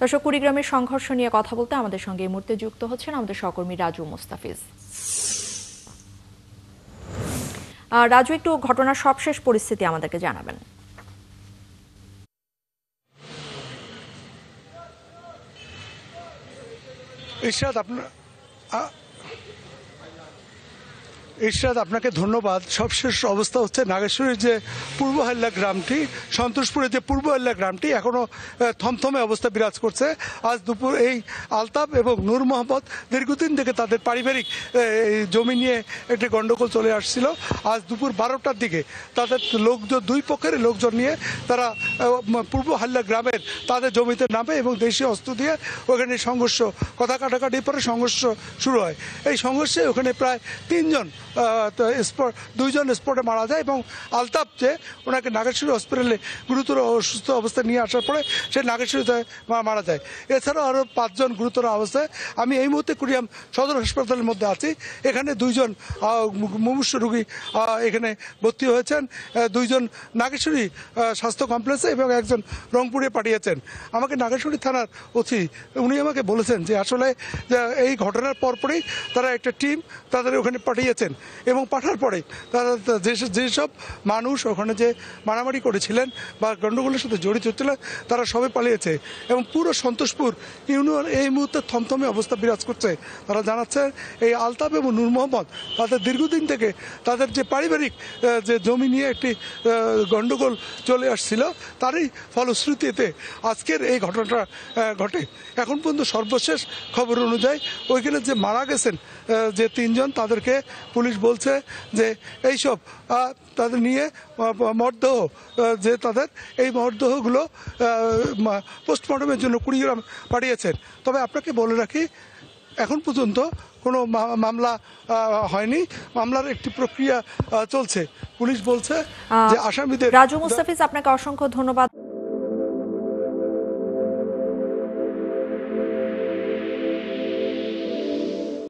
দর্শক, কুড়িগ্রামের সংঘর্ষ নিয়ে কথা বলতে আমাদের সঙ্গে এই মুহূর্তে যুক্ত হচ্ছেন আমাদের সহকর্মী রাজু মুস্তাফিজ। রাজু, একটু ঘটনার সবশেষ পরিস্থিতি আমাদেরকে জানাবেন। ইরশাদ, আপনাকে ধন্যবাদ। সবশেষ অবস্থা হচ্ছে নাগেশ্বরীর যে পূর্ব হাল্লা গ্রামটি, সন্তোষপুরের যে পূর্ব হাল্লা গ্রামটি এখনও থমথমে অবস্থা বিরাজ করছে। আজ দুপুর এই আলতাফ এবং নূর মোহাম্মদ দীর্ঘদিন থেকে তাদের পারিবারিক জমি নিয়ে একটি গণ্ডগোল চলে আসছিল। আজ দুপুর 12টার দিকে তাদের লোকজন, দুই পক্ষের লোকজন নিয়ে তারা পূর্ব হাল্লা গ্রামের তাদের জমিতে নামে এবং দেশীয় অস্ত্র দিয়ে ওখানে সংঘর্ষ, কথা কাটাকাটির পরে সংঘর্ষ শুরু হয়। এই সংঘর্ষে ওখানে প্রায় দুইজন স্পটে মারা যায় এবং আলতাফ যে, ওনাকে নাগেশ্বরী হসপিটালে গুরুতর অসুস্থ অবস্থায় নিয়ে আসার পরে সে নাগেশ্বরীতে মারা যায়। এছাড়াও আরও 5 জন গুরুতর অবস্থায়। আমি এই মুহূর্তে কুড়িগ্রাম সদর হাসপাতালের মধ্যে আছি। এখানে 2 জন মুমূর্ষু রোগী এখানে ভর্তি হয়েছেন। 2 জন নাগেশ্বরী স্বাস্থ্য কমপ্লেক্সে এবং একজন রংপুরে পাঠিয়েছেন। আমাকে নাগেশ্বরী থানার ওসি উনি আমাকে বলেছেন যে আসলে এই ঘটনার পরপরই তারা একটা টিম তাদের ওখানে পাঠিয়েছেন এবং পাঠার পরে তারা যেসব মানুষ ওখানে যে মারামারি করেছিলেন বা গণ্ডগোলের সাথে জড়িত ছিলেন তারা সবে পালিয়েছে এবং পুরো সন্তোষপুর ইউনিয়ন এই মুহূর্তে থমথমে অবস্থা বিরাজ করছে। তারা জানাচ্ছে এই আলতাফ এবং নূর মোহাম্মদ তাদের দীর্ঘদিন থেকে তাদের যে পারিবারিক যে জমি নিয়ে একটি গণ্ডগোল চলে আসছিল, তারই ফলশ্রুতিতে আজকের এই ঘটনাটা ঘটে। এখন পর্যন্ত সর্বশেষ খবর অনুযায়ী ওইখানে যে মারা গেছেন যে 3 জন, তাদেরকে পুলিশ বলছে যে এইসব তাদের নিয়ে মরদেহ, যে তাদের এই মরদেহগুলো পোস্টমর্টমের জন্য কুড়িগ্রাম পাঠিয়েছেন। তবে আপনাকে বলে রাখি, এখন পর্যন্ত কোনো মামলা হয়নি। মামলার একটি প্রক্রিয়া চলছে। পুলিশ বলছে যে আসামিদের। রাজু মুস্তাফিজ, আপনাকে অসংখ্য ধন্যবাদ।